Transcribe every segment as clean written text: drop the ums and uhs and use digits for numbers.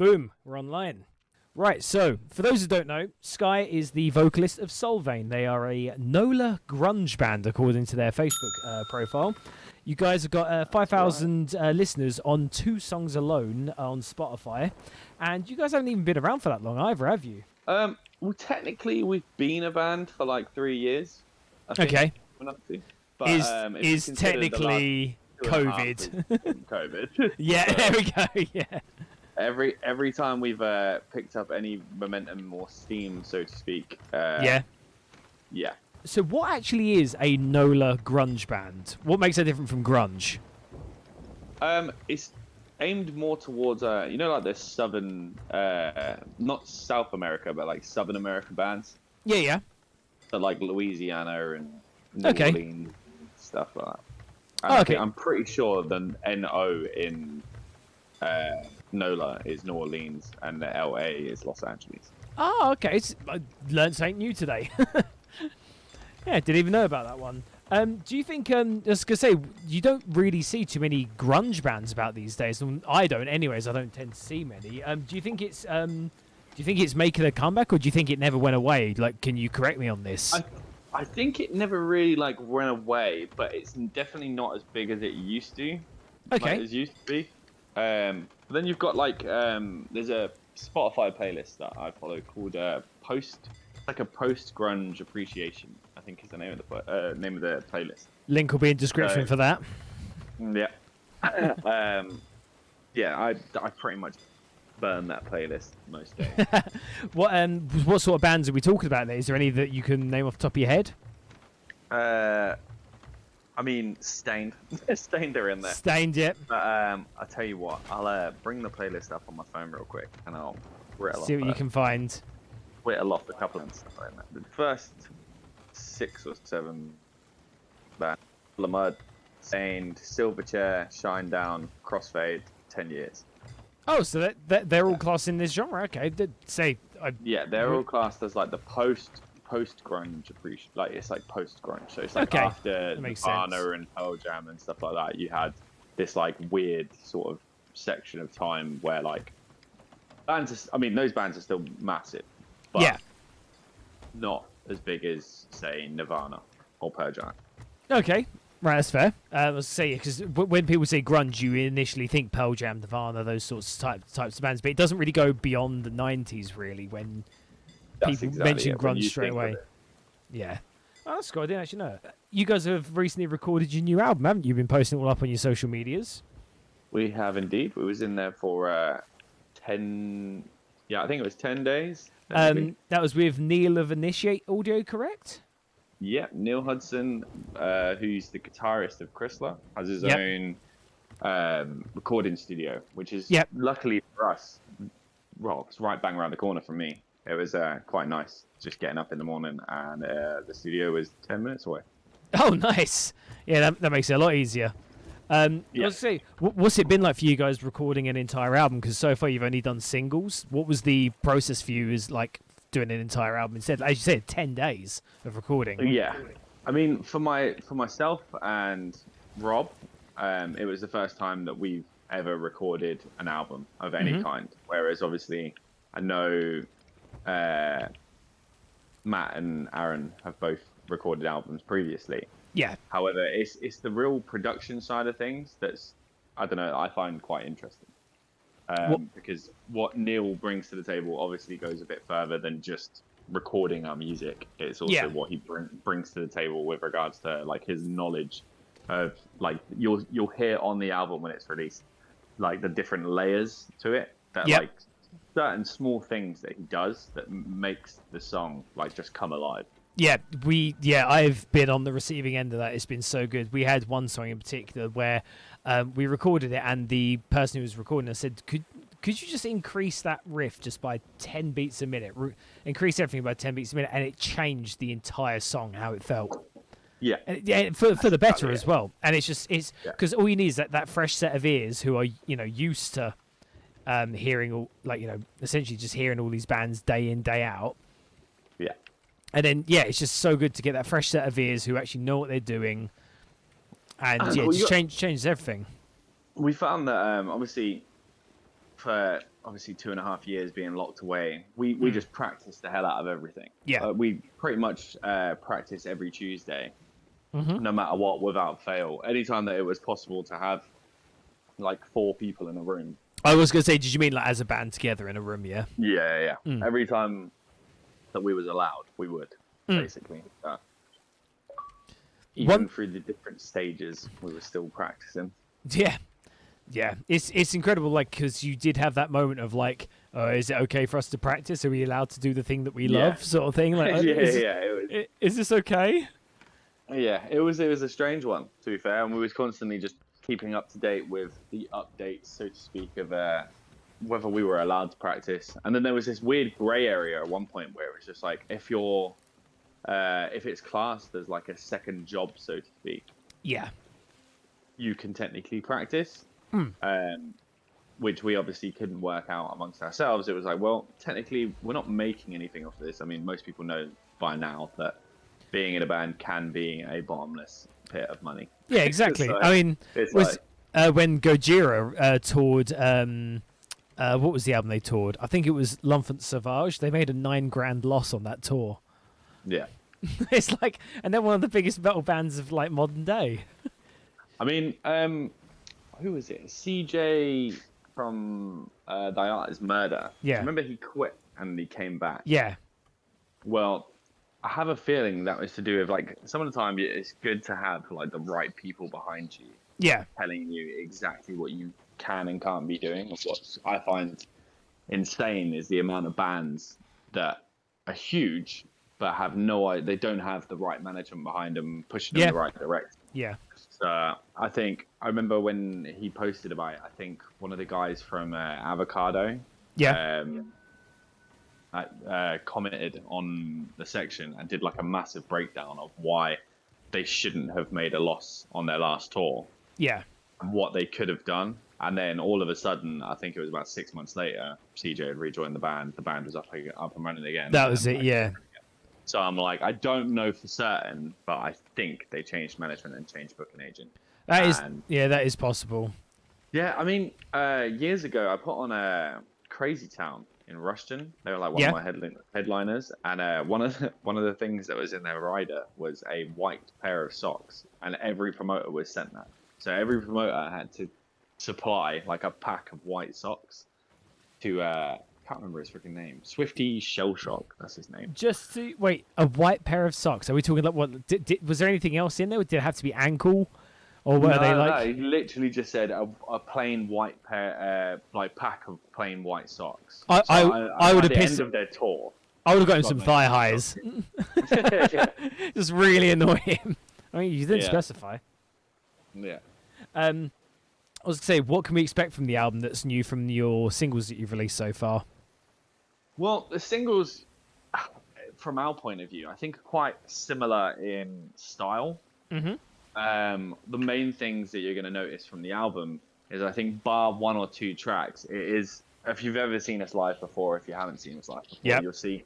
Boom, we're online. Right, so for those who don't know, Skye is the vocalist of Sulvain. They are a NOLA grunge band, according to their Facebook profile. You guys have got 5,000 listeners on 2 songs alone on Spotify, and you guys haven't even been around for that long either, have you? Well, technically, we've been a band for like 3 years. I think, Okay. But, is technically COVID. COVID. Yeah, So, there we go. Yeah. Every time we've picked up any momentum or steam, so to speak. Yeah. So what actually is a NOLA grunge band? What makes it different from grunge? It's aimed more towards like the southern, not South America, but like Southern America bands. Yeah. So like Louisiana and New Okay. Orleans, stuff like that. Oh, okay. I'm pretty sure the NO in NOLA is New Orleans and the LA is Los Angeles. Oh, okay. I learned something new today. Yeah, didn't even know about that one. Do you think, I was going to say, you don't really see too many grunge bands about these days. And I don't anyways, I don't tend to see many. Do you think it's making a comeback, or do you think it never went away? Like, can you correct me on this? I think it never really like went away, but it's definitely not as big as it used to. Okay. Like, as used to be. But then you've got like there's a Spotify playlist that I follow called post grunge appreciation, I think is the name of the playlist. Link will be in description for that. Yeah. Yeah, I pretty much burn that playlist most days. What sort of bands are we talking about there? Is there any that you can name off the top of your head? I mean, Stained. Stained are in there. Stained, yep. But I'll tell you what, I'll bring the playlist up on my phone real quick, and I'll See what you can find. Whittle off a couple of stuff in there. The first 6 or 7 bands: Lamud, Stained, Silverchair, Shinedown, Crossfade, 10 Years. Oh, so they're all classed in this genre. Okay, Yeah, they're all classed as like the post grunge appreciation. Like it's like post grunge. So it's like after Nirvana and Pearl Jam and stuff like that. You had this like weird sort of section of time where like bands. Those bands are still massive, but not as big as say Nirvana or Pearl Jam. Okay. Right, that's fair. I was saying, because when people say grunge, you initially think Pearl Jam, Nirvana, those sorts of types of bands, but it doesn't really go beyond the 90s, really, when people mention grunge straight away. Yeah. Oh, that's cool. I didn't actually know. You guys have recently recorded your new album, haven't you? Been posting it all up on your social medias? We have indeed. We was in there for 10... Yeah, I think it was 10 days. That was with Neil of Initiate Audio, correct? Yeah, Neil Hudson, who's the guitarist of Chrysler, has his own recording studio, which is luckily for us, well, it's right bang around the corner from me. It was quite nice just getting up in the morning, and the studio was 10 minutes away. Oh, nice. Yeah, that makes it a lot easier. Let's say, what's it been like for you guys recording an entire album? Because so far you've only done singles. What was the process for you is like doing an entire album instead? As you said, 10 days of recording. Yeah. For myself and Rob, it was the first time that we've ever recorded an album of any kind. Whereas obviously I know Matt and Aaron have both recorded albums previously. Yeah. However, it's the real production side of things that's, I don't know, I find quite interesting. Because what Neil brings to the table obviously goes a bit further than just recording our music. It's also what he brings to the table with regards to like his knowledge of like you'll hear on the album when it's released like the different layers to it that like certain small things that he does that makes the song like just come alive. I've been on the receiving end of that. It's been so good. We had one song in particular where we recorded it, and the person who was recording it said, could you just increase that riff just by 10 beats a minute? Increase everything by 10 beats a minute, and it changed the entire song, how it felt. Yeah. And for the better as well. And it's because all you need is that fresh set of ears who are, used to hearing all, essentially just hearing all these bands day in, day out. Yeah. And then, it's just so good to get that fresh set of ears who actually know what they're doing. And, changes everything. We found that, obviously, for obviously 2.5 years being locked away, we just practiced the hell out of everything. Yeah. We pretty much practice every Tuesday, Mm-hmm. no matter what, without fail. Anytime that it was possible to have like 4 people in a room. I was gonna say, did you mean like as a band together in a room? Yeah. Yeah. Mm. Every time that we was allowed, we would basically. Even through the different stages, we were still practicing. Yeah. Yeah, it's incredible, like, because you did have that moment of like, is it okay for us to practice? Are we allowed to do the thing that we love, sort of thing? Like, is this okay? Yeah, it was a strange one, to be fair, and we was constantly just keeping up to date with the updates, so to speak, of whether we were allowed to practice. And then there was this weird grey area at one point where it was just like, if it's classed as like a second job, so to speak, Yeah. you can technically practice. Which we obviously couldn't work out amongst ourselves. It was like, well, technically, we're not making anything off this. I mean, most people know by now that being in a band can be a bottomless pit of money. Yeah, exactly. So, I mean, was when Gojira toured, what was the album they toured? I think it was L'Enfant Sauvage. They made a $9,000 loss on that tour. Yeah. It's like, and they're one of the biggest metal bands of like modern day. I mean, who was it? CJ from Thy Art Is Murder. Yeah. Remember he quit and he came back? Yeah. Well, I have a feeling that was to do with like some of the time it's good to have like the right people behind you. Yeah. Telling you exactly what you can and can't be doing. What I find insane is the amount of bands that are huge but have they don't have the right management behind them pushing them in the right direction. Yeah. So I remember when he posted about it, I think one of the guys from Avocado commented on the section and did like a massive breakdown of why they shouldn't have made a loss on their last tour. Yeah. And what they could have done. And then all of a sudden, I think it was about 6 months later, CJ had rejoined the band. The band was up and running again. That was it, yeah. So I'm like, I don't know for certain, but I think they changed management and changed booking agent. That is possible. Yeah, I mean, years ago, I put on a Crazy Town in Rushton. They were like one of my headliners, and one of the things that was in their rider was a white pair of socks, and every promoter was sent that. So every promoter had to supply like a pack of white socks to can't remember his freaking name. Swifty Shellshock, that's his name. Just to wait, a white pair of socks. Are we talking about what? Was there anything else in there? Did it have to be ankle, or were they like? No, he literally just said a plain white pair, like pack of plain white socks. I would have pissed. End of their tour. I would have gotten some thigh highs. Just really annoy him. I mean, you didn't specify. Yeah. I was gonna say, what can we expect from the album that's new from your singles that you've released so far? Well, the singles, from our point of view, I think are quite similar in style. Mm-hmm. The main things that you're going to notice from the album is, I think, bar 1 or 2 tracks, it is, if you've ever seen us live before, if you haven't seen us live before, you'll see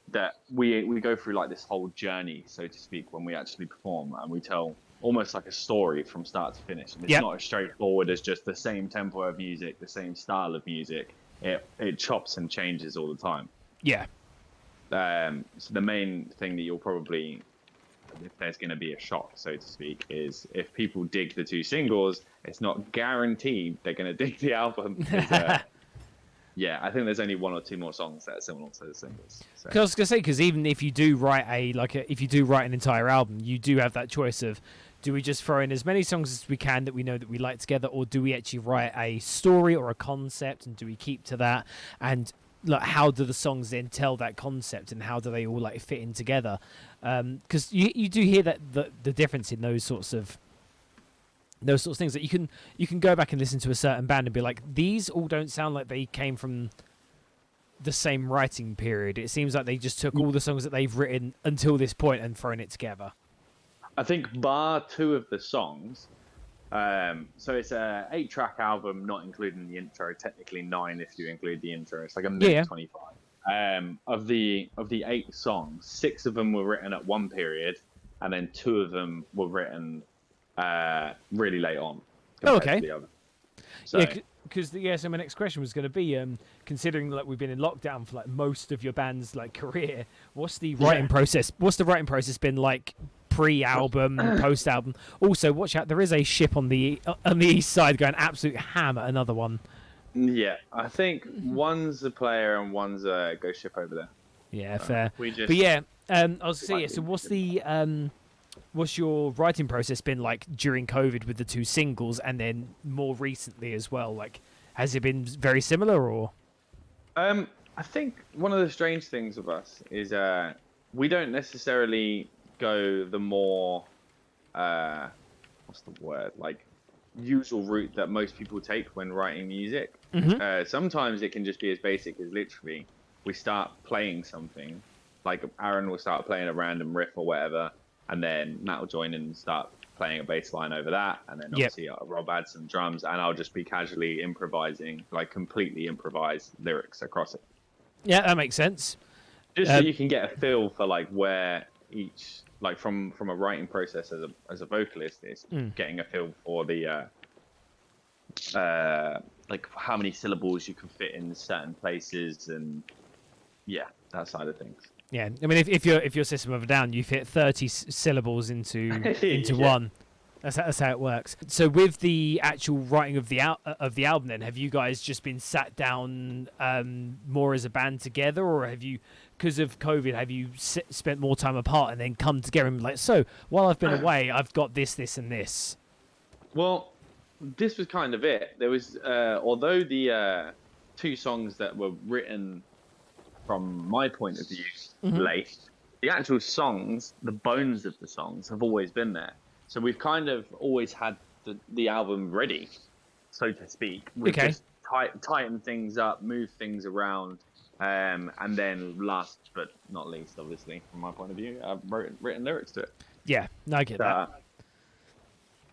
that we go through like this whole journey, so to speak, when we actually perform, and we tell almost like a story from start to finish. And it's not as straightforward as just the same tempo of music, the same style of music. It chops and changes all the time. Yeah. So the main thing that you'll probably, if there's going to be a shock, so to speak, is if people dig the 2 singles, it's not guaranteed they're going to dig the album. Yeah, I think there's only 1 or 2 more songs that are similar to the singles. So. Cause I was gonna say, because even if you do write if you do write an entire album, you do have that choice of, do we just throw in as many songs as we can that we know that we like together, or do we actually write a story or a concept, and do we keep to that? And like, how do the songs then tell that concept, and how do they all like fit in together? Because you do hear that the difference in those sorts of things, that you can go back and listen to a certain band and be like, these all don't sound like they came from the same writing period. It seems like they just took all the songs that they've written until this point and thrown it together. I think bar 2 of the songs, so it's a 8-track album, not including the intro. Technically 9 if you include the intro. It's like a minute 25. Of the 8 songs, 6 of them were written at one period, and then 2 of them were written really late on. Oh, okay. To the other. So, yeah, so my next question was going to be, considering like we've been in lockdown for like most of your band's like career, what's the writing process? What's the writing process been like pre-album, post-album? Also, watch out, there is a ship on the east side going absolute ham at another one. Yeah, I think one's a player and one's a ghost ship over there. Yeah, fair. But yeah, I was saying, so what's your writing process been like during COVID with the 2 singles, and then more recently as well? Like, has it been very similar, or? I think one of the strange things of us is we don't necessarily go the more what's the word, like usual route that most people take when writing music. Sometimes it can just be as basic as literally we start playing something, like Aaron will start playing a random riff or whatever, and then Matt will join in and start playing a bass line over that, and then obviously Rob adds some drums, and I'll just be casually improvising, like completely improvise lyrics across it. Yeah, that makes sense. Just so you can get a feel for like where each, like from a writing process as a vocalist is getting a feel for the like how many syllables you can fit in certain places, and that side of things. Yeah, I mean, if your System of a Down, you fit 30 syllables into one. That's how it works. So with the actual writing of the album, then have you guys just been sat down more as a band together, or have you, because of COVID, have you spent more time apart and then come together and like, so while I've been away, I've got this, and this? Well, this was kind of it. There was although the 2 songs that were written from my point of view late, the actual songs, the bones of the songs have always been there. So we've kind of always had the album ready, so to speak. We've just tightened things up, moved things around, and then last but not least, obviously, from my point of view, I've written lyrics to it. Yeah, no, I get that.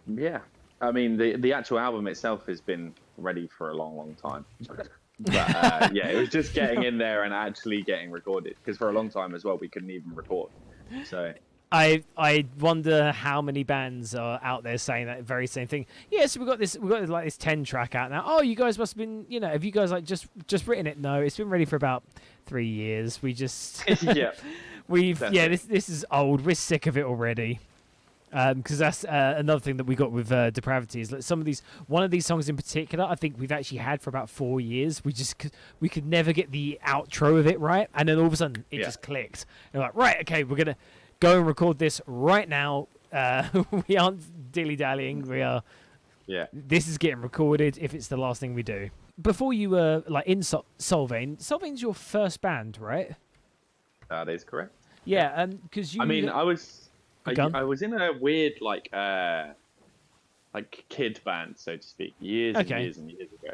Yeah, I mean, the actual album itself has been ready for a long, long time. But it was just getting in there and actually getting recorded, because for a long time as well we couldn't even record. So I wonder how many bands are out there saying that very same thing. Yeah, so we've got like this 10 track out now. Oh, you guys must have been, have you guys like just written it? No, it's been ready for about 3 years. We just this is old. We're sick of it already. Because that's another thing that we got with Depravity is like one of these songs in particular, I think we've actually had for about 4 years. We could never get the outro of it right, and then all of a sudden it just clicked. And we're like, right, okay, we're gonna go and record this right now. We aren't dilly dallying. We are. Yeah. This is getting recorded if it's the last thing we do. Before you were like in Sulvain, Sulvain's your first band, right? That is correct. Yeah, because you. I mean, I was in a weird like kid band, so to speak, years and years ago.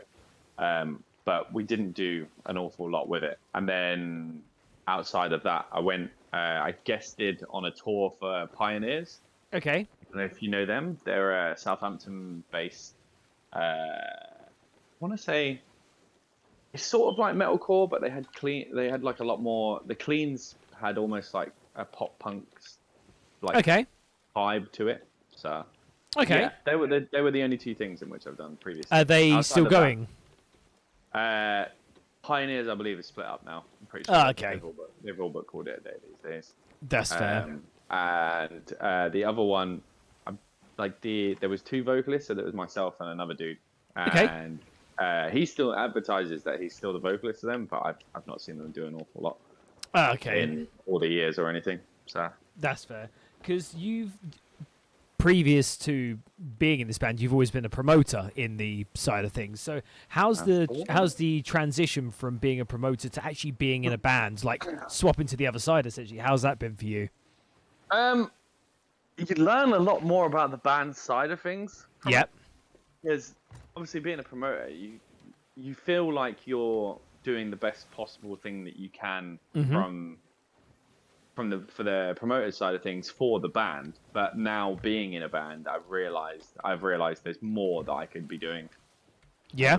But we didn't do an awful lot with it. And then outside of that, I went. I guested on a tour for Pioneers. Okay. I don't know if you know them. They're Southampton-based. I want to say it's sort of like metalcore, but they had clean. They had like a lot more. The cleans had almost like a pop punk vibe to it. So they were the only 2 things in which I've done previously. Are they still going? Pioneers, I believe, is split up now. I'm pretty sure. Oh, okay. They've all but called it a day these days. That's fair. And the other one, there was 2 vocalists, so there was myself and another dude. And he still advertises that he's still the vocalist of them, but I've not seen them do an awful lot. Oh, okay. In all the years or anything. So that's fair. Because previous to being in this band, you've always been a promoter in the side of things. So how's the transition from being a promoter to actually being in a band, like swapping to the other side essentially? How's that been for you? You learn a lot more about the band side of things. Yep. Because obviously being a promoter, you feel like you're doing the best possible thing that you can for the promoter side of things for the band. But now being in a band, I've realized there's more that I could be doing. Yeah.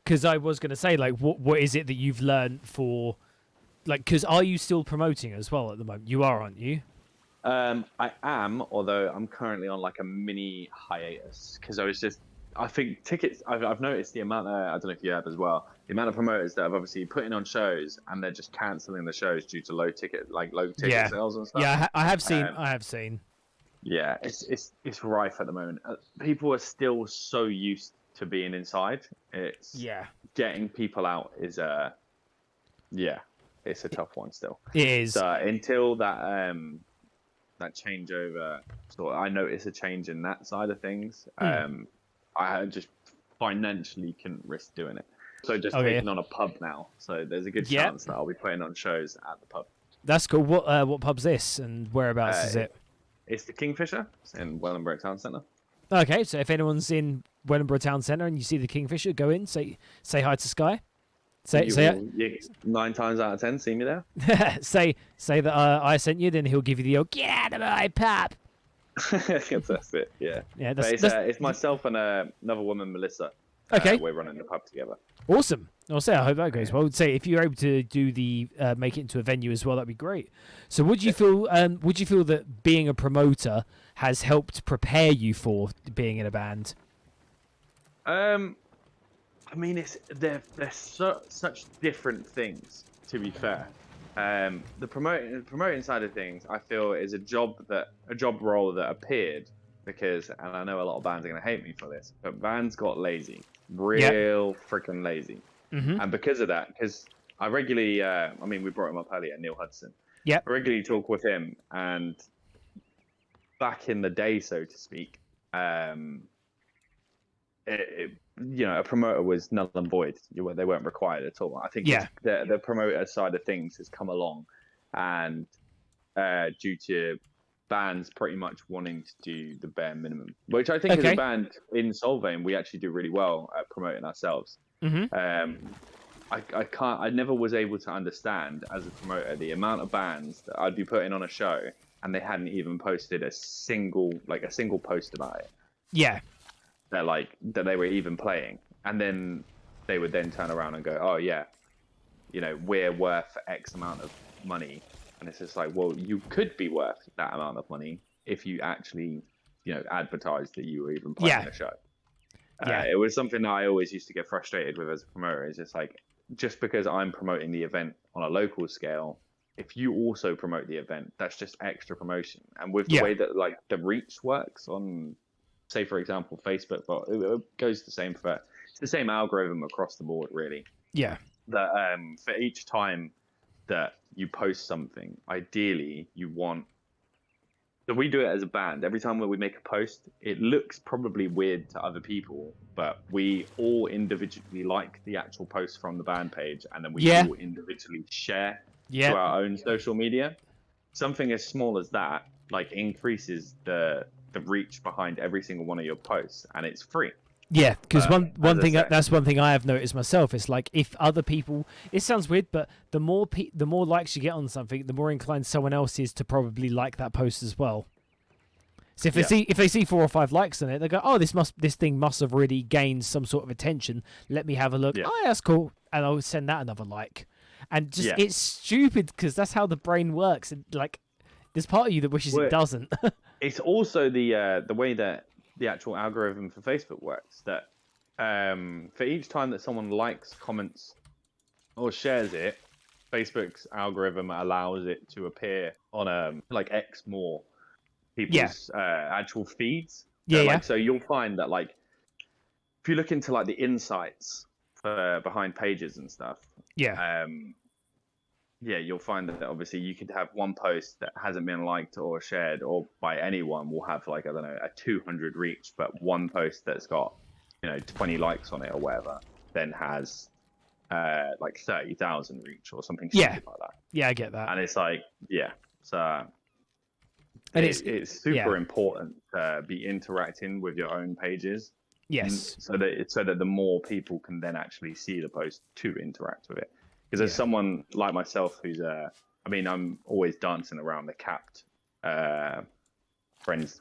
Because I was going to say, like, what is it that you've learned for, like, because are you still promoting as well at the moment? You are, aren't you? I am, although I'm currently on like a mini hiatus because I think tickets. I've noticed the amount. I don't know if you have as well. The amount of promoters that have obviously putting on shows and they're just cancelling the shows due to low ticket sales and stuff. Yeah, I have seen. I have seen. Yeah, it's rife at the moment. People are still so used to being inside. It's getting people out is it's a tough one still. It is. So until that that changeover, so I notice a change in that side of things. I just financially couldn't risk doing it. So just taking on a pub now. So there's a good chance that I'll be putting on shows at the pub. That's cool. What pub's this and whereabouts is it? It's the Kingfisher. It's in Wellingborough Town Centre. Okay, so if anyone's in Wellingborough Town Centre and you see the Kingfisher, go in, say hi to Skye. Say 9 times out of 10 see me there. say that I sent you, then he'll give you the old "get out of my pub." That's it. Yeah. Yeah. It's myself and another woman, Melissa. Okay. We're running the pub together. Awesome. I'll say I hope that goes well. Say if you're able to do the make it into a venue as well, that'd be great. So would you feel that being a promoter has helped prepare you for being in a band? I mean, they're such different things. To be fair, the promoting side of things, I feel, is a job role that appeared because, and I know a lot of bands are gonna hate me for this, but bands got lazy, real freaking lazy, and because of that, because I regularly, I mean, we brought him up earlier, Neil Hudson. Yeah, I regularly talk with him, and back in the day, so to speak, a promoter was null and void. They weren't required at all. I think the promoter side of things has come along, and due to bands pretty much wanting to do the bare minimum, which I think as a band in Sulvain, we actually do really well at promoting ourselves. I never was able to understand as a promoter the amount of bands that I'd be putting on a show and they hadn't even posted a single post about it. Yeah. That they were even playing, and then they would then turn around and go, "Oh yeah, we're worth X amount of money," and it's just like, well, you could be worth that amount of money if you actually, advertised that you were even playing a show. It was something that I always used to get frustrated with as a promoter. It's just like, just because I'm promoting the event on a local scale, if you also promote the event, that's just extra promotion. And with the way that the reach works on, say for example, Facebook, but it goes the same it's the same algorithm across the board, really. Yeah. That for each time that you post something, ideally you want. So we do it as a band. Every time when we make a post, it looks probably weird to other people, but we all individually like the actual post from the band page, and then we all individually share to our own social media. Something as small as that, increases the reach behind every single one of your posts, and it's free. Yeah, because that's one thing I have noticed myself. It's like, if other people, it sounds weird, but the more likes you get on something, the more inclined someone else is to probably like that post as well. So if they see 4 or 5 likes on it, they go, "Oh, this thing must have really gained some sort of attention. Let me have a look. Oh, yeah, that's cool," and I'll send that another like. And just it's stupid because that's how the brain works. And there's part of you that wishes it doesn't. It's also the way that the actual algorithm for Facebook works. That for each time that someone likes, comments, or shares it, Facebook's algorithm allows it to appear on X more people's actual feeds. So you'll find that if you look into the insights behind pages and stuff. You'll find that obviously you could have one post that hasn't been liked or shared or by anyone will have I don't know, a 200 reach, but one post that's got 20 likes on it or whatever then has 30,000 reach or something stupid like that. Yeah, I get that. And it's so and it's super important to be interacting with your own pages. Yes. So that the more people can then actually see the post to interact with it. Because as someone like myself who's I'm always dancing around the capped friends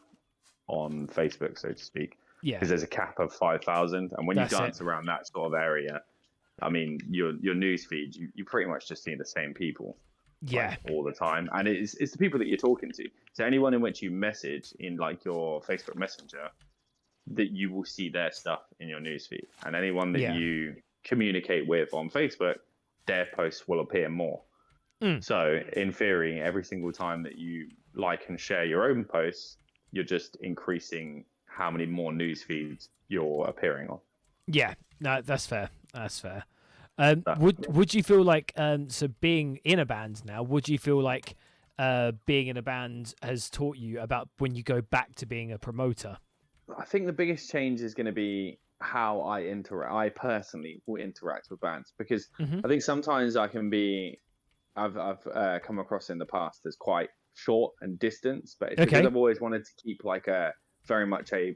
on Facebook, so to speak. Yeah. Because there's a cap of 5,000, and when you dance around that sort of area, I mean, your news feed, you pretty much just see the same people. All the time, and it's the people that you're talking to. So anyone in which you message in your Facebook Messenger, that you will see their stuff in your newsfeed, and anyone that Yeah. you communicate with on Facebook, their posts will appear more. So in theory, every single time that you like and share your own posts, you're just increasing how many more news feeds you're appearing on. Yeah, no, that's fair. That's fair. Would you feel like so being in a band now? Would you feel like being in a band has taught you about when you go back to being a promoter? I think the biggest change is going to be how I interact. I personally will interact with bands, because I think sometimes I can be. I've come across in the past as quite short and distant, but it's because I've always wanted to keep like a very much a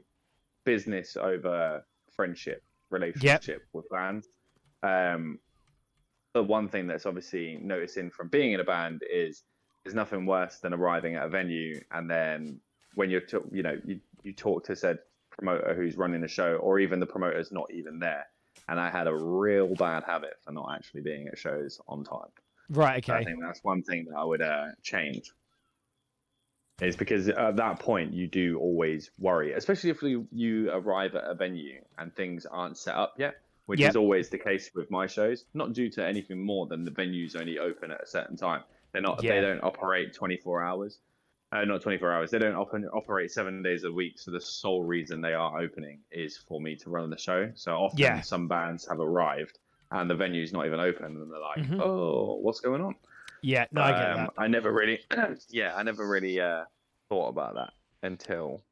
business over friendship relationship with bands. The one thing that's obviously noticing from being in a band is there's nothing worse than arriving at a venue and then when you talk to said promoter who's running the show, or even the promoter's not even there. And I had a real bad habit for not actually being at shows on time. Right. Okay. So I think that's one thing that I would change. Is because at that point you do always worry, especially if you arrive at a venue and things aren't set up yet, which is always the case with my shows. Not due to anything more than the venues only open at a certain time. They're not. They don't operate 24 hours. Not 24 hours. They don't operate 7 days a week. So the sole reason they are opening is for me to run the show. So often some bands have arrived and the venue's not even open, and they're like, "Oh, what's going on?" Yeah, no, I get that. I never really, thought about that until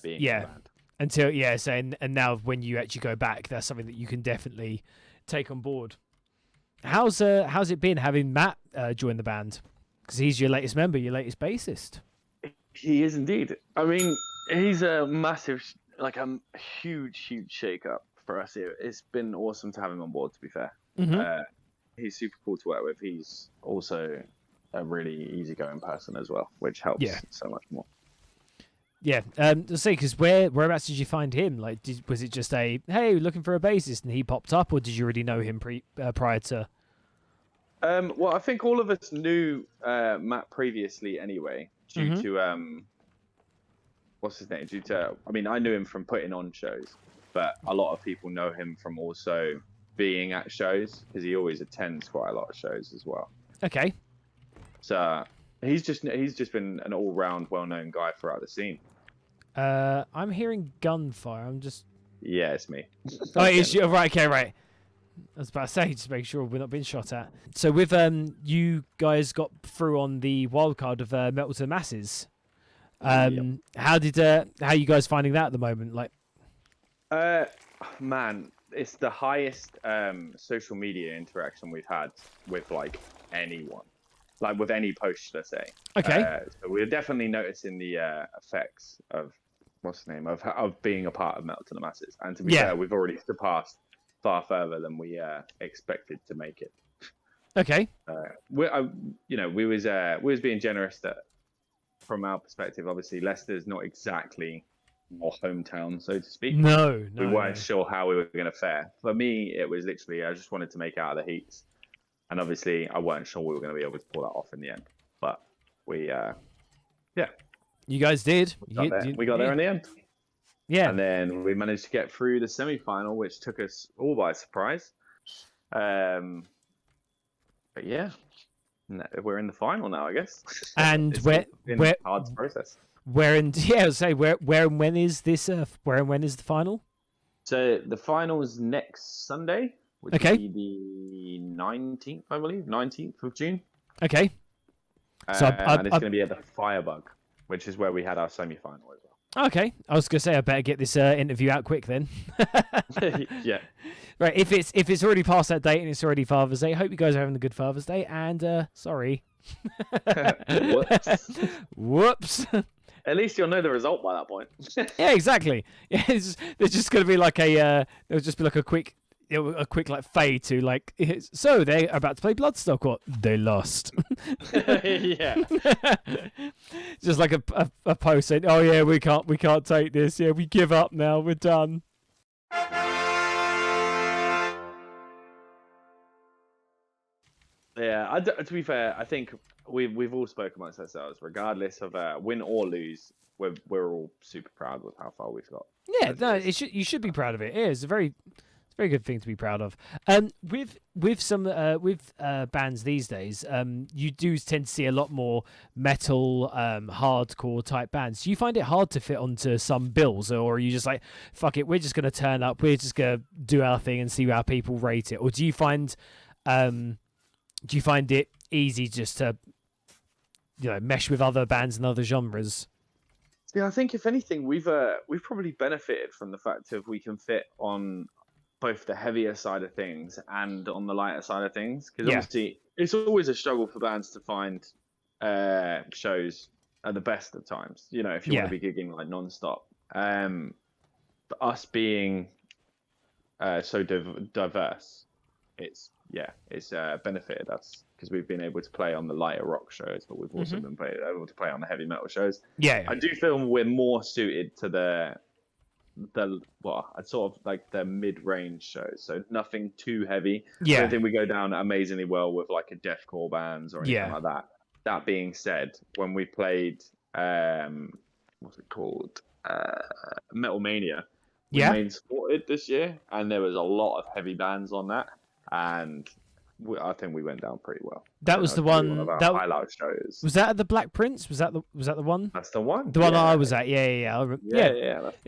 being in the band. Until so and now when you actually go back, that's something that you can definitely take on board. How's it been having Matt join the band? Because he's your latest member, your latest bassist. He is indeed. I mean, he's a massive, like a huge shake-up for us here. It's been awesome to have him on board, to be fair. He's super cool to work with. He's also a really easygoing person as well, which helps so much more. Yeah, to say, because whereabouts did you find him? Like, was it just a, hey, looking for a bassist, and he popped up, or did you already know him prior to? Well, I think all of us knew Matt previously anyway, due to what's his name? I mean, I knew him from putting on shows, but a lot of people know him from also being at shows, because he always attends quite a lot of shows as well. Okay. So he's just been an all-round well-known guy throughout the scene. I'm hearing gunfire. I'm just. Yeah, it's me. Oh, it's you. Right. Okay. Right. I was about to say, just make sure we're not being shot at. So with you guys got through on the wild card of Metal to the Masses. How you guys finding that at the moment? Like, man, it's the highest social media interaction we've had with like anyone, like with any post, let's say. Okay. So we're definitely noticing the effects of of being a part of Metal to the Masses, and to be fair, we've already surpassed far further than we expected to make it. Okay. We was being generous that, from our perspective, obviously Leicester's not exactly our hometown, so to speak. No. We weren't sure how we were going to fare. For me, it was literally I just wanted to make it out of the heats, and obviously I weren't sure we were going to be able to pull that off in the end. But we, you guys did. We got there in the end. Yeah. And then we managed to get through the semi-final, which took us all by surprise. But yeah, we're in the final now, I guess. And where hard to process. Where and when is this? Where and when is the final? So the final is next Sunday, which will be the 19th, I believe, 19th of June. Okay. So and it's going to be at the Firebug, which is where we had our semi-final as well. Okay, I was gonna say I better get this interview out quick then. Yeah. Right, if it's already past that date and it's already Father's Day, I hope you guys are having a good Father's Day. And sorry. Whoops. At least you'll know the result by that point. Yeah, exactly. Yeah, there's just gonna be like there'll just be like a quick like fade to like, so they're about to play Bloodstock, or they lost. Yeah. Just like a post saying, oh yeah, we can't take this, yeah, we give up now, we're done. Yeah, to be fair, I think we've all spoken amongst ourselves. Regardless of win or lose, we're all super proud with how far we've got. Yeah, no, you should be proud of it. It's a very good thing to be proud of. With some bands these days, you do tend to see a lot more metal, hardcore type bands. Do you find it hard to fit onto some bills, or are you just like, fuck it, we're just gonna turn up, we're just gonna do our thing and see how people rate it? Or do you find it easy just to mesh with other bands and other genres? Yeah, I think if anything, we've probably benefited from the fact that we can fit on both the heavier side of things and on the lighter side of things. Because obviously, it's always a struggle for bands to find shows at the best of times. If you want to be gigging like non-stop. But us being so diverse, it's benefited us because we've been able to play on the lighter rock shows, but we've also been able to play on the heavy metal shows. Yeah. I do feel we're more suited to the sort of like the mid-range shows, so nothing too heavy. I don't think we go down amazingly well with like a deathcore bands or anything like that. That being said, when we played what's it called, Metal Mania, we main supported this year, and there was a lot of heavy bands on that, and I think we went down pretty well. That was the one of our that highlight shows. Was that at the Black Prince? Was that the one? That's the one. The one I was at. Yeah.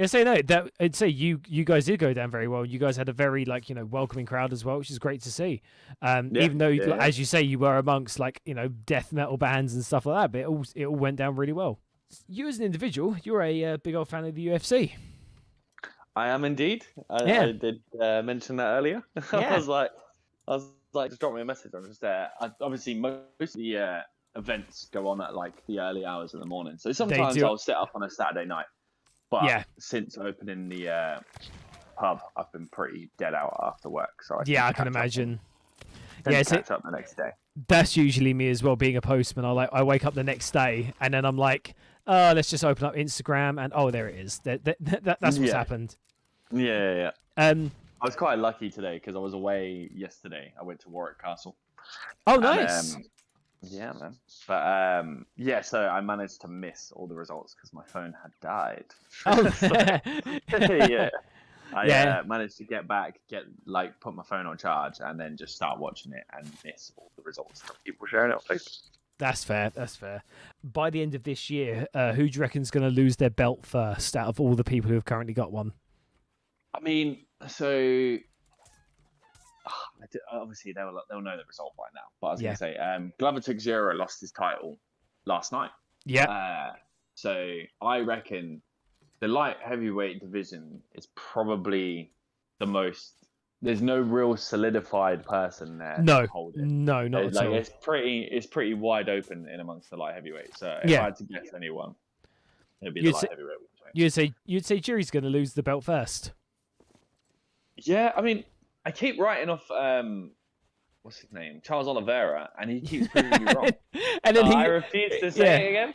So no, I'd say you guys did go down very well. You guys had a very welcoming crowd as well, which is great to see. Even though, as you say, you were amongst death metal bands and stuff like that, but it all went down really well. You as an individual, you're a big old fan of the UFC. I am indeed. I did mention that earlier. I was like, just drop me a message. I'm just obviously most of the events go on at the early hours of the morning, so sometimes I'll sit up on a Saturday night. But since opening the pub, I've been pretty dead out after work. So I can imagine. Catch up the next day. That's usually me as well. Being a postman, I wake up the next day and then I'm like, oh, let's just open up Instagram and there it is. That's what's happened. Yeah. I was quite lucky today because I was away yesterday. I went to Warwick Castle. Oh, nice. Yeah, man. But so I managed to miss all the results because my phone had died. I managed to get back, put my phone on charge, and then just start watching it and miss all the results from people sharing it on Facebook. That's fair. By the end of this year, who do you reckon's going to lose their belt first out of all the people who have currently got one? I mean, so obviously they'll know the result by now. But I was going to say, Glover Gojira lost his title last night. Yeah. So I reckon the light heavyweight division is probably the most. There's no real solidified person there. No, holding. No, not at all. It's pretty wide open in amongst the light heavyweight. So if I had to guess anyone, it'd be the light heavyweight. You'd say Jiri's going to lose the belt first. Yeah, I mean, I keep writing off what's his name, Charles Oliveira, and he keeps proving me wrong. And then I refuse to say it again.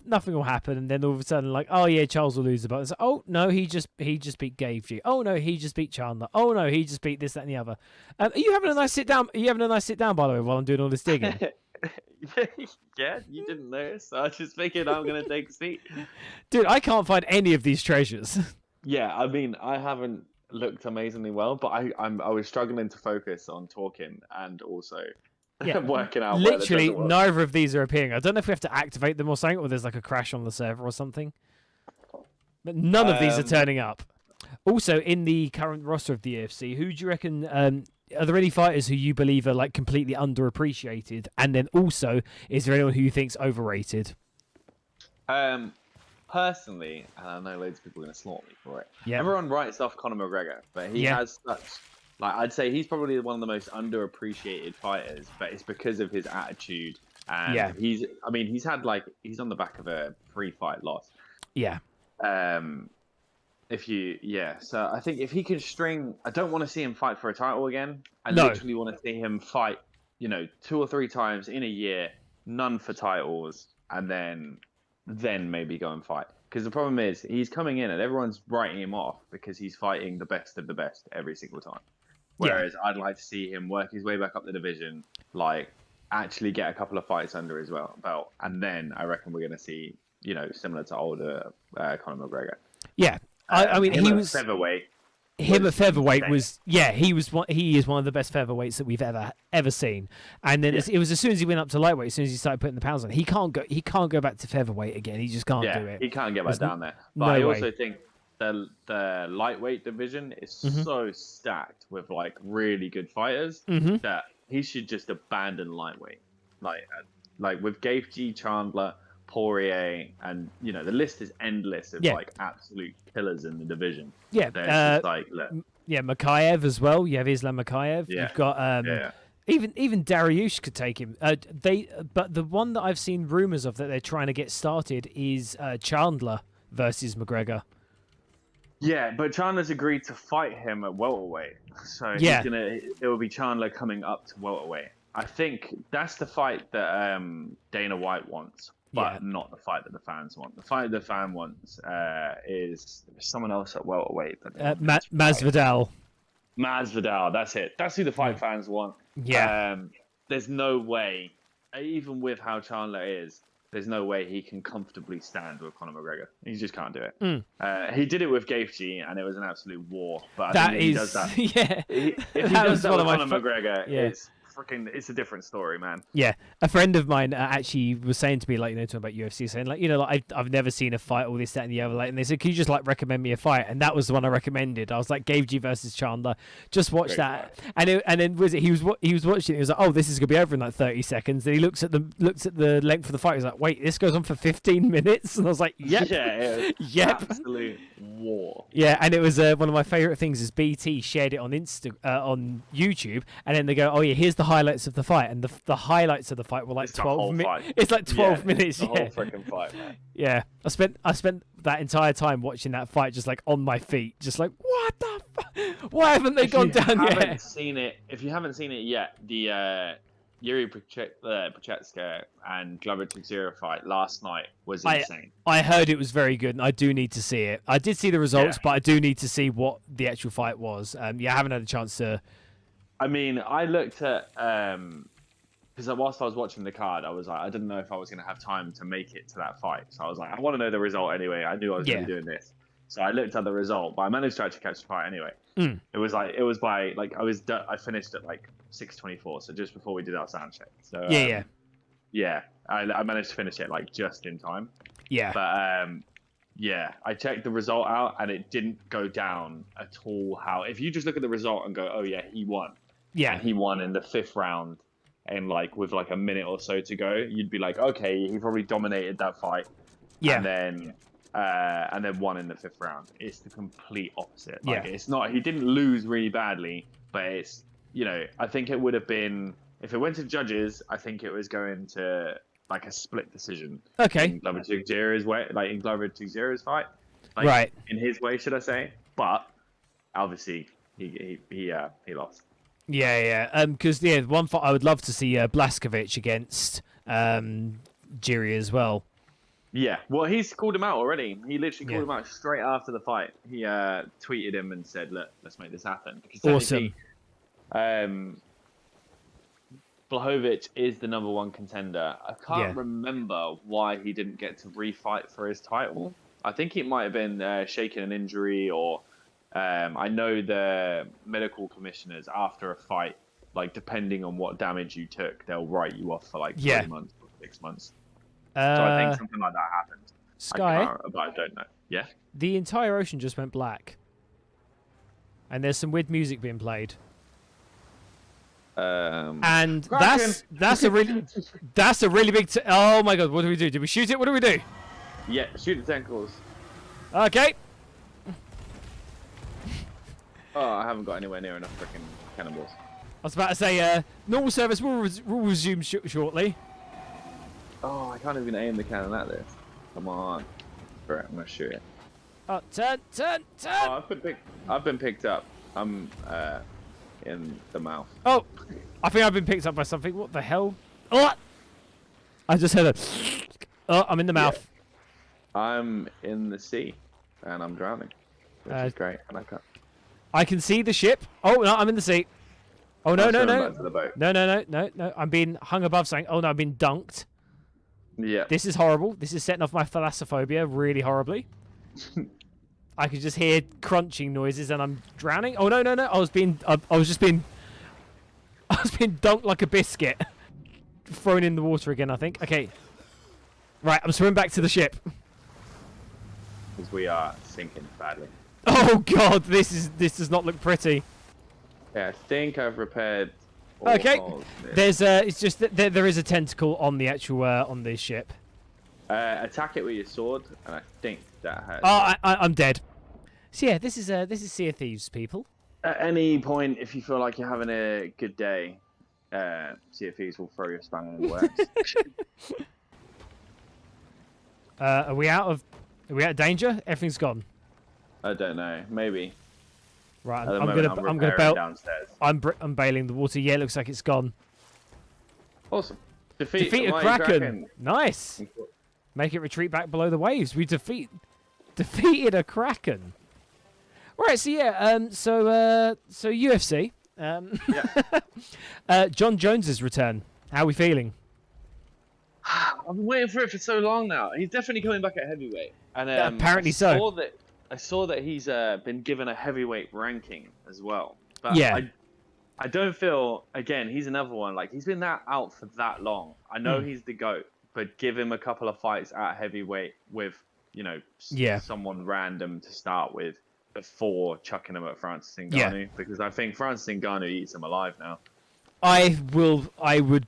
Nothing will happen, and then all of a sudden, Charles will lose the belt. It's like, oh no, he just beat Gavji. Oh no, he just beat Chandler. Oh no, he just beat this, that, and the other. Are you having a nice sit down? By the way, while I'm doing all this digging? Yeah, you didn't notice. I was just thinking I'm gonna take a seat. Dude, I can't find any of these treasures. Yeah, I mean, I haven't looked amazingly well, but I was struggling to focus on talking and also working out. Literally, neither of these are appearing. I don't know if we have to activate them or something, or there's a crash on the server or something. But none of these are turning up. Also, in the current roster of the UFC, who do you reckon? Are there any fighters who you believe are completely underappreciated? And then also, is there anyone who you think's overrated? Personally, and I know loads of people are going to slaughter me for it. Yeah. Everyone writes off Conor McGregor, but he has such. I'd say he's probably one of the most underappreciated fighters, but it's because of his attitude. And he's on the back of a 3-fight loss. Yeah. So I think if he could string, I don't want to see him fight for a title again. I literally want to see him fight, 2 or 3 times in a year, none for titles, and then maybe go and fight. Because the problem is he's coming in and everyone's writing him off because he's fighting the best of the best every single time. Whereas I'd like to see him work his way back up the division, like actually get a couple of fights under his belt, and then I reckon we're going to see, similar to older Conor McGregor. Yeah, I mean, he was featherweight. Him at featherweight he is one of the best featherweights that we've ever seen. And then it was as soon as he went up to lightweight, as soon as he started putting the pounds on, he can't go back to featherweight again. He just can't do it. He can't get back down there. But I also think the lightweight division is so stacked with like really good fighters that he should just abandon lightweight. Like with Gaethje, Chandler, Poirier, and the list is endless of like absolute killers in the division. Yeah, Makayev as well. You have Islam Makayev. Yeah. You've got even Dariush could take him. But the one that I've seen rumors of that they're trying to get started is Chandler versus McGregor. Yeah, but Chandler's agreed to fight him at welterweight, so it will be Chandler coming up to welterweight. I think that's the fight that Dana White wants. But not the fight that the fans want. The fight the fan wants is someone else at welterweight. Masvidal. Masvidal, that's it. That's who the fight fans want. Yeah. There's no way, even with how Chandler is, there's no way he can comfortably stand with Conor McGregor. He just can't do it. He did it with Gaethje, and it was an absolute war. But I think if he does that, if he does that with Conor McGregor, it's a different story, man. Yeah, a friend of mine actually was saying to me, like, talking about UFC, saying, like, I've never seen a fight, all this, that, and the other, like, and they said, can you just like recommend me a fight? And that was the one I recommended. I was like, Gaethje versus Chandler, just watch that. And then he was watching it. He was like, oh, this is gonna be over in like 30 seconds. And he looks at the length of the fight. He's like, wait, this goes on for 15 minutes. And I was like, yep, absolute war. Yeah, and it was one of my favorite things is BT shared it on on YouTube, and then they go, oh yeah, here's the highlights of the fight, and the highlights of the fight were like 12 minutes. It's like 12 minutes. The whole freaking fight, man. Yeah, I spent that entire time watching that fight just like on my feet, just like, what the fuck? Why haven't they gone down yet? If you haven't seen it yet, the Jiri Prochazka and Glover Teixeira fight last night was insane. I heard it was very good, and I do need to see it. I did see the results, but I do need to see what the actual fight was. I haven't had a chance to. I mean, I looked at because whilst I was watching the card, I was like, I didn't know if I was going to have time to make it to that fight. So I was like, I want to know the result anyway. I knew I was going to be doing this, so I looked at the result, but I managed to actually catch the fight anyway. It was by like I finished at like 6:24, so just before we did our sound check. So I managed to finish it like just in time. Yeah, but I checked the result out, and it didn't go down at all. If you just look at the result and go, oh yeah, he won. Yeah, and he won in the 5th round, and like with like a minute or so to go, you'd be like, okay, he probably dominated that fight. Yeah, and then won in the 5th round. It's the complete opposite. Like, it's not. He didn't lose really badly, but it's I think it would have been if it went to judges. I think it was going to like a split decision. Okay. In Glover Teixeira's way, like in Glover Teixeira's fight, like, right? In his way, should I say? But obviously, he lost. Yeah. Because one fight I would love to see Blachowicz against Jiri as well. Yeah, well, he's called him out already. He literally called him out straight after the fight. He tweeted him and said, "Look, let's make this happen." Because awesome. Blachowicz is the #1 contender. I can't remember why he didn't get to refight for his title. I think it might have been shaking an injury, or I know the medical commissioners after a fight, like depending on what damage you took, they'll write you off for like 3 months or 6 months. So I think something like that happened. Skye, but I don't know. Yeah. The entire ocean just went black, and there's some weird music being played. And that's a really big. Oh my god! What do we do? Do we shoot it? What do we do? Yeah, shoot the tentacles. Okay. Oh, I haven't got anywhere near enough freaking cannonballs. I was about to say, normal service will resume shortly. Oh, I can't even aim the cannon at this. Come on. Right, I'm gonna shoot it. Oh, turn! Oh, I've been picked up. I'm in the mouth. Oh, I think I've been picked up by something. What the hell? Oh! I just heard a... Oh, I'm in the mouth. Yeah. I'm in the sea, and I'm drowning, which is great. And I can't... I can see the ship. Oh no, I'm in the sea. Oh no, no, I'll no. back to the boat. No. I'm being hung above something. Oh no, I'm being dunked. Yeah. This is horrible. This is setting off my thalassophobia really horribly. I could just hear crunching noises and I'm drowning. Oh no. I was just being dunked like a biscuit. Thrown in the water again, I think. Okay. Right, I'm swimming back to the ship. Because we are sinking badly. Oh god, this does not look pretty. Yeah, I think I've repaired. All Okay. holes in it. There's it's just that there is a tentacle on the actual on this ship. Attack it with your sword, and I think that hurts. Oh, I'm dead. So yeah, this is Sea of Thieves, people. At any point, if you feel like you're having a good day, CFEs will throw your spanner in the works. Are we out of danger? Everything's gone. I don't know. Maybe. Right, At the I'm moment, gonna repairing bail. downstairs. I'm bailing the water. Yeah, it looks like it's gone. Awesome. Defeat Defeat a the mighty kraken. Nice. Make it retreat back below the waves. We defeated a kraken. Right. So yeah. So UFC. John Jones's return. How are we feeling? I've been waiting for it for so long now. He's definitely coming back at heavyweight. And apparently so. I saw that he's been given a heavyweight ranking as well. But Yeah. I don't feel, again, he's another one. Like, he's been out for that long. I know he's the GOAT, but give him a couple of fights at heavyweight with, someone random to start with before chucking him at Francis Ngannou. Because I think Francis Ngannou eats him alive now. I would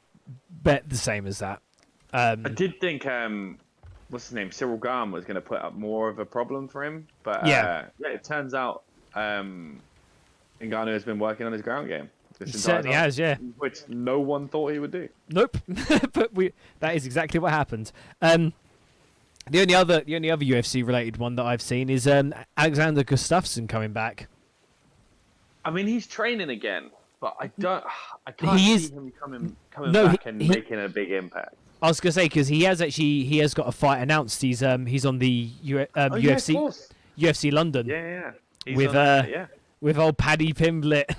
bet the same as that. I did think, what's his name, Cyril Garn was going to put up more of a problem for him. But it turns out Ngannou has been working on his ground game. He certainly has, yeah. Which no one thought he would do. Nope. But that is exactly what happened. The only other UFC related one that I've seen is Alexander Gustafsson coming back. I mean, he's training again, but I can't see him coming back and making a big impact. I was gonna say because he has got a fight announced. He's on the UFC London. Yeah. With old Paddy Pimblett.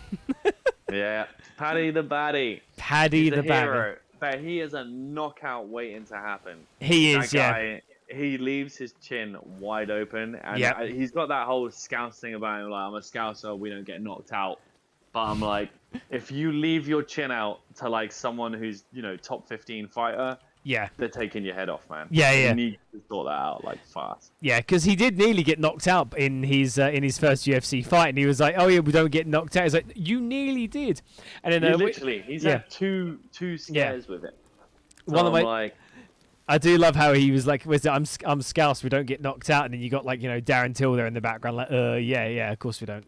Yeah, Paddy the Baddie. Paddy the hero, but he is a knockout waiting to happen. He is, that guy, he leaves his chin wide open, and he's got that whole Scouse thing about him. Like, I'm a Scouser, we don't get knocked out. But I'm like, if you leave your chin out to like someone who's top 15 fighter, they're taking your head off, man. You need to sort that out like fast. Yeah, because he did nearly get knocked out in his first UFC fight, and he was like, "Oh yeah, we don't get knocked out." He's like, "You nearly did," and then he's had two scares with it. So One of my, I do love how he was like, I'm Scouse, we don't get knocked out," and then you got like Darren Till there in the background, like, yeah, of course we don't.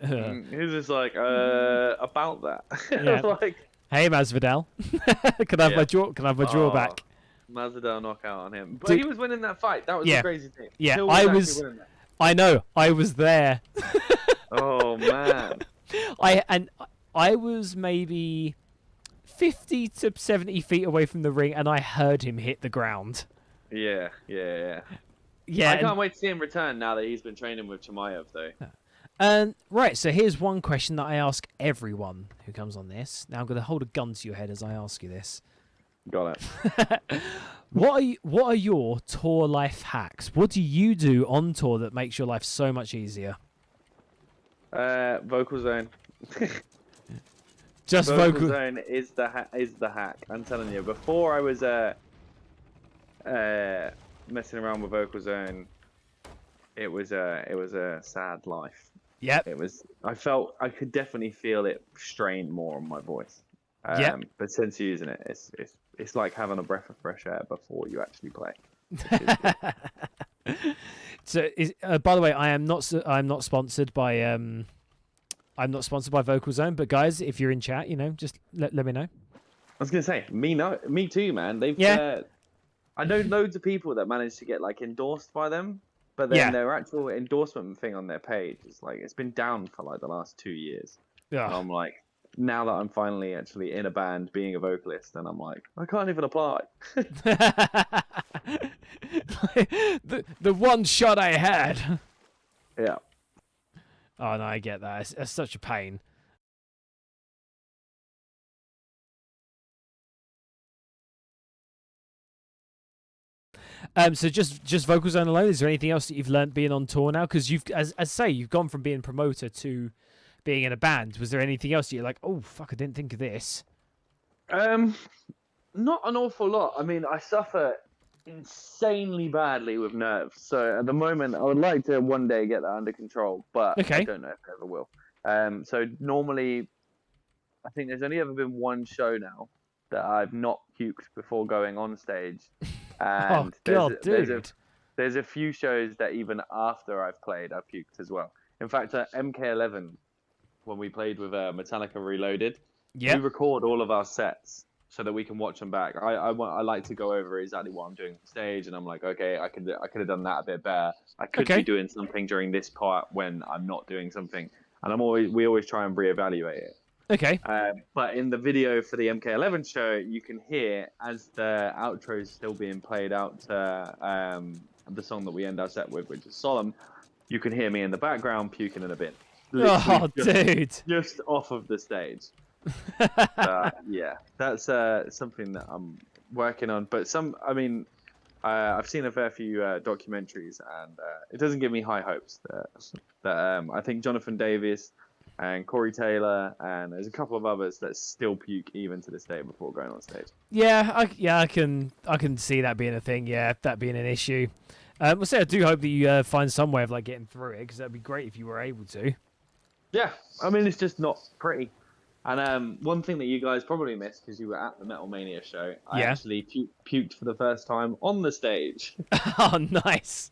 He's just like, about that. Yeah. Like, hey Masvidal, can I have my jaw? Can I have my jaw back? Masvidal knockout on him, but he was winning that fight. That was the crazy thing. Yeah, Till I was. I know, I was there. Oh man. I was maybe 50 to 70 feet away from the ring, and I heard him hit the ground. Yeah. Yeah, I can't wait to see him return now that he's been training with Chimaev, though. Right, so here's one question that I ask everyone who comes on this. Now I'm going to hold a gun to your head as I ask you this. Got it. What are your tour life hacks? What do you do on tour that makes your life so much easier? Vocal zone. Just vocal zone is the hack. I'm telling you. Before I was messing around with vocal zone, it was a sad life. Yep. I could definitely feel it strain more on my voice. But since using it, it's like having a breath of fresh air before you actually play. So, by the way, I'm not sponsored by Vocal Zone, but guys, if you're in chat, just let me know. I was gonna say, me too, man. I know loads of people that managed to get like endorsed by them, but then their actual endorsement thing on their page is like it's been down for like the last 2 years. Yeah, I'm like, now that I'm finally actually in a band being a vocalist, and I'm like, I can't even apply. the one shot I had. Yeah. Oh no, I get that. It's such a pain. So just vocal zone alone. Is there anything else that you've learned being on tour now? Because you've, as say, you've gone from being promoter to being in a band. Was there anything else that you're like, oh fuck, I didn't think of this? Not an awful lot. I mean, I suffer insanely badly with nerves. So at the moment, I would like to one day get that under control, but Okay. I don't know if I ever will. So normally, I think there's only ever been one show now that I've not puked before going on stage. And God, dude. there's a few shows that even after I've played, I've puked as well. In fact, at MK11, when we played with Metallica Reloaded, we record all of our sets so that we can watch them back. I like to go over exactly what I'm doing on stage, and I'm like, okay, I could have done that a bit better. I could be doing something during this part when I'm not doing something, and we always try and reevaluate it. Okay. But in the video for the MK11 show, you can hear as the outro is still being played out to the song that we end our set with, which is Solemn. You can hear me in the background puking in a bin. Dude. Just off of the stage. Yeah, that's something that I'm working on. But I've seen a fair few documentaries, and it doesn't give me high hopes. That I think Jonathan Davis and Corey Taylor, and there's a couple of others that still puke even to this day before going on stage. Yeah, I can see that being a thing. Yeah, that being an issue. Well, say I do hope that you find some way of like getting through it, because that'd be great if you were able to. Yeah, I mean it's just not pretty. And one thing that you guys probably missed because you were at the Metal Mania show, I actually puked for the first time on the stage. Oh, nice.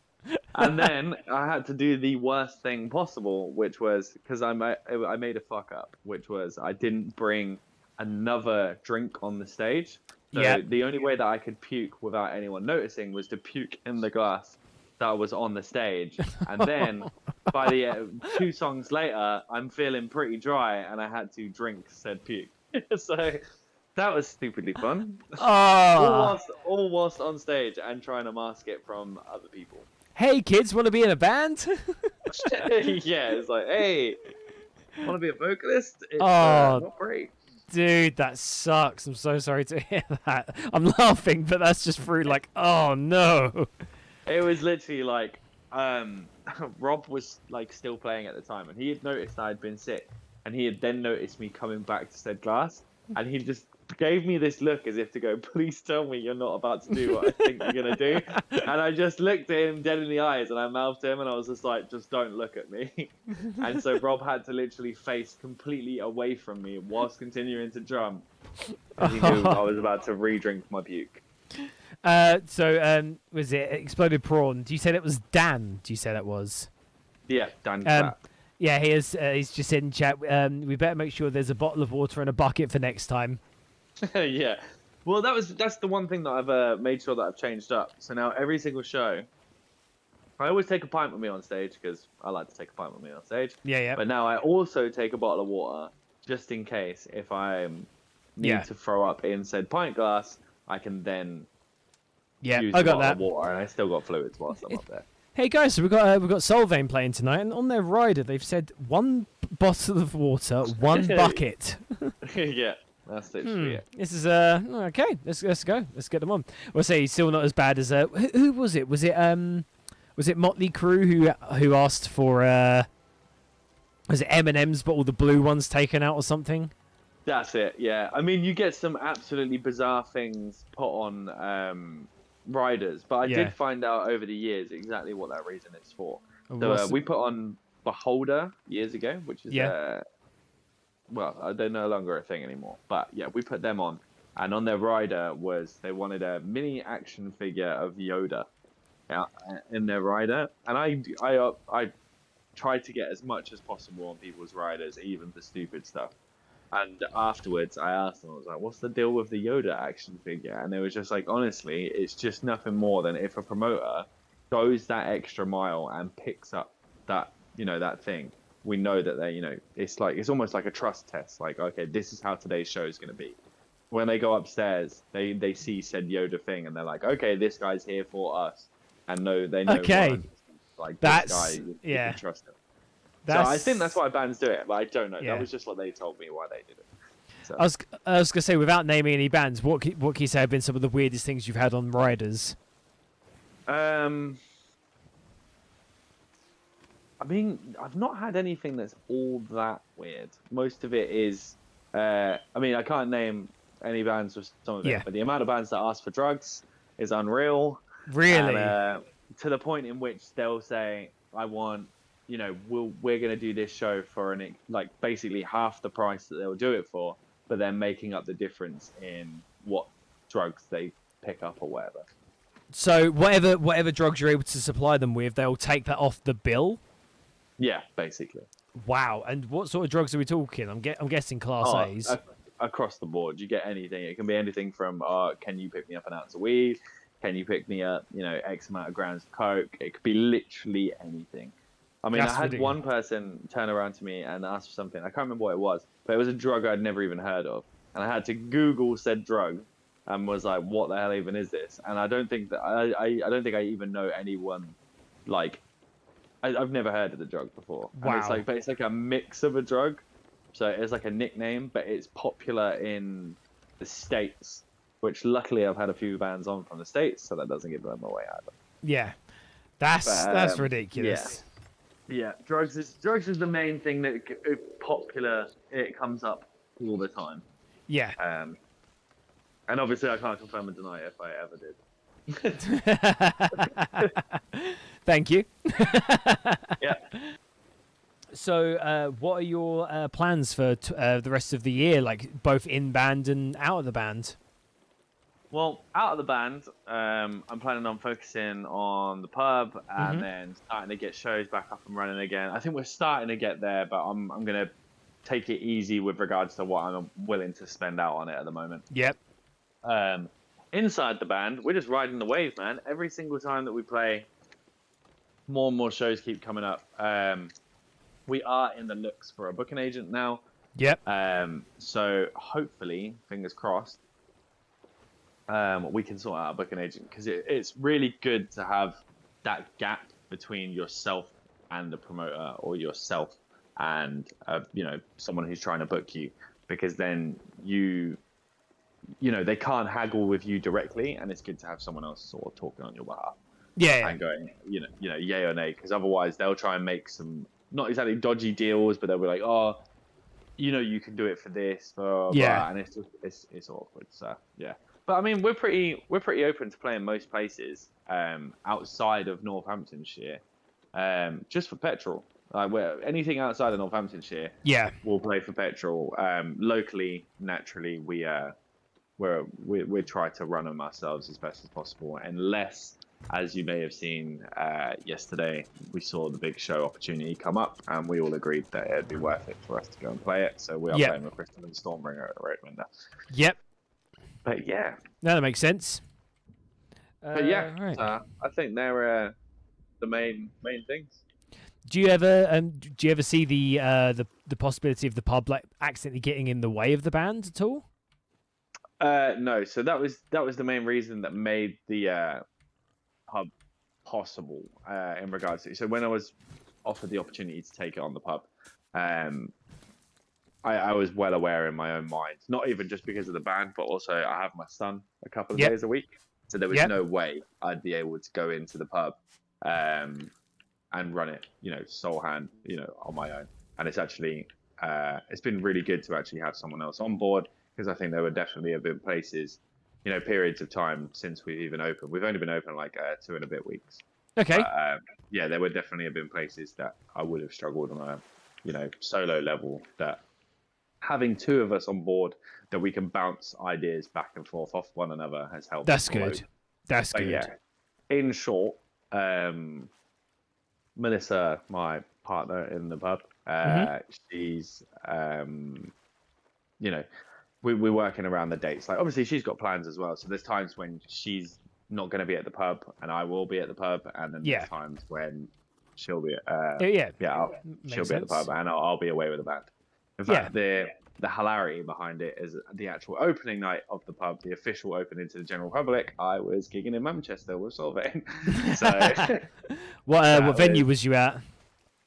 And then I had to do the worst thing possible, which was because I made a fuck up, which was I didn't bring another drink on the stage. So the only way that I could puke without anyone noticing was to puke in the glass that was on the stage. And then by the 2 songs later, I'm feeling pretty dry and I had to drink said puke. So that was stupidly fun. All whilst on stage and trying to mask it from other people. Hey kids, want to be in a band? Yeah, it's like, hey, want to be a vocalist? It's not great. Dude, that sucks. I'm so sorry to hear that. I'm laughing, but that's just through like, oh no. It was literally like, Rob was like still playing at the time, and he had noticed I'd been sick, and he had then noticed me coming back to said glass, and he just gave me this look as if to go, please tell me you're not about to do what I think you're gonna do. And I just looked at him dead in the eyes, and I mouthed to him, and I was just like, just don't look at me. And so Rob had to literally face completely away from me whilst continuing to drum, because he knew I was about to re-drink my puke. So was it Exploded Prawn? Do you say that was Dan? Do you say that was? Yeah, Dan. Yeah, he is. He's just in chat. We better make sure there's a bottle of water and a bucket for next time. Yeah. Well, that's the one thing that I've made sure that I've changed up. So now every single show, I always take a pint with me on stage because I like to take a pint with me on stage. Yeah. But now I also take a bottle of water just in case if I need to throw up in said pint glass, I can then use I the got bottle that. of water, and I still got fluids whilst I'm up there. Hey guys, so we've got Sulvain playing tonight, and on their rider they've said 1 bottle of water, 1 bucket. Yeah, that's literally it. This is okay. Let's go. Let's get them on. We'll say he's still not as bad as who was it? Was it Motley Crue who asked for was it M&M's but all the blue ones taken out or something? That's it. Yeah, I mean you get some absolutely bizarre things put on riders, but I did find out over the years exactly what that reason is for. So we put on Beholder years ago, which is well, they're no longer a thing anymore, but yeah, we put them on, and on their rider was they wanted a mini action figure of Yoda in their rider, and I tried to get as much as possible on people's riders, even the stupid stuff. And afterwards, I asked them, I was like, what's the deal with the Yoda action figure? And they was just like, honestly, it's just nothing more than if a promoter goes that extra mile and picks up that, that thing, we know that they, it's almost like a trust test. Like, okay, this is how today's show is going to be. When they go upstairs, they see said Yoda thing and they're like, okay, this guy's here for us. And they know, okay, like, that's, this guy, you can trust him. So I think that's why bands do it, but I don't know. Yeah. That was just what they told me why they did it. So. I was gonna say, without naming any bands, what can you say have been some of the weirdest things you've had on riders? I mean, I've not had anything that's all that weird. Most of it is, I mean, I can't name any bands with some of it, but the amount of bands that ask for drugs is unreal. Really? And, to the point in which they'll say, I want, you know, we're going to do this show for like basically half the price that they'll do it for, but they're making up the difference in what drugs they pick up or whatever. So whatever drugs you're able to supply them with, they'll take that off the bill? Yeah, basically. Wow. And what sort of drugs are we talking? I'm guessing Class A's. Across the board, you get anything. It can be anything from, can you pick me up an ounce of weed? Can you pick me up, you know, X amount of grams of coke? It could be literally anything. I mean, I had one person turn around to me and ask for something. I can't remember what it was, but it was a drug I'd never even heard of. And I had to Google said drug and was like, what the hell even is this? And I don't think that I don't think I even know anyone, like, I've never heard of the drug before. Wow. And it's like a mix of a drug. So it's like a nickname, but it's popular in the States, which luckily I've had a few bands on from the States, so that doesn't give them away either. Yeah. That's ridiculous. Yeah, drugs is the main thing that is popular. It comes up all the time. Yeah. And obviously I can't confirm and deny it if I ever did. Thank you. Yeah. So, what are your plans for the rest of the year, like both in band and out of the band? Well, out of the band, I'm planning on focusing on the pub and then starting to get shows back up and running again. I think we're starting to get there, but I'm going to take it easy with regards to what I'm willing to spend out on it at the moment. Yep. Inside the band, we're just riding the wave, man. Every single time that we play, more and more shows keep coming up. We are in the looks for a booking agent now. Yep. So hopefully, fingers crossed, we can sort out a booking agent, because it's really good to have that gap between yourself and the promoter, or yourself and someone who's trying to book you, because then you know they can't haggle with you directly, and it's good to have someone else sort of talking on your behalf. Yeah. And going, you know, yay or nay, because otherwise they'll try and make some not exactly dodgy deals, but they'll be like, oh, you know, you can do it for this, blah, blah, blah. And it's just it's awkward. So yeah, but I mean, we're pretty open to playing most places outside of Northamptonshire, just for petrol. Like anything outside of Northamptonshire, we'll play for petrol. Locally, naturally, we try to run them ourselves as best as possible, unless, as you may have seen yesterday, we saw the big show opportunity come up, and we all agreed that it'd be worth it for us to go and play it. So we are playing with Crystal and Stormbringer at the Road Window. Yep. But yeah. No, that makes sense. But yeah, right. I think they're the main things. Do you ever see the possibility of the pub like accidentally getting in the way of the band at all? No. So that was the main reason that made the pub possible in regards to. So when I was offered the opportunity to take it on the pub, I was well aware in my own mind, not even just because of the band, but also I have my son a couple of days a week, so there was no way I'd be able to go into the pub and run it, sole hand, on my own. And it's actually it's been really good to actually have someone else on board, because I think there would definitely have been places, periods of time since we've even opened. We've only been open like 2 and a bit weeks. Okay. But, yeah, there would definitely have been places that I would have struggled on a, solo level, that having 2 of us on board that we can bounce ideas back and forth off one another has helped. That's good. That's good. Yeah, in short, Melissa, my partner in the pub, she's, we're working around the dates. Like, obviously she's got plans as well. So there's times when she's not going to be at the pub and I will be at the pub. And then there's times when she'll be, she'll be at the pub and I'll be away with the band. In fact, the hilarity behind it is the actual opening night of the pub, the official opening to the general public. I was gigging in Manchester with Sulvain. So what venue was you at?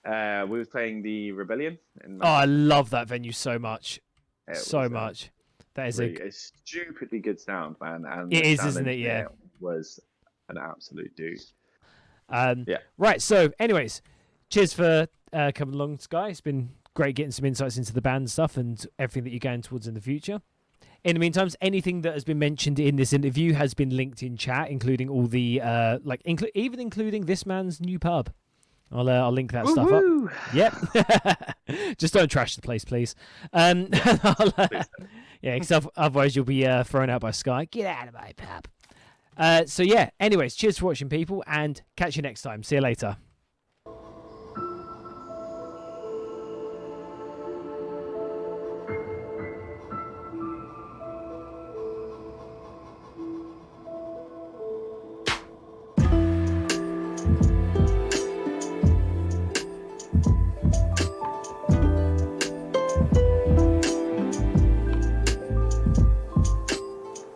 We was playing the Rebellion. Oh, I love that venue so much. It Much. That is really, a stupidly good sound, man. And it the is, sound isn't it? Yeah. engineer was an absolute dude. Yeah. Right. So, anyways, cheers for coming along, Skye. It's been great getting some insights into the band stuff and everything that you're going towards in the future. In the meantime, anything that has been mentioned in this interview has been linked in chat, including all the even including this man's new pub. I'll link that stuff up. Yep. Just don't trash the place, please. Because otherwise you'll be thrown out by Skye. Get out of my pub. So yeah. Anyways, cheers for watching, people, and catch you next time. See you later.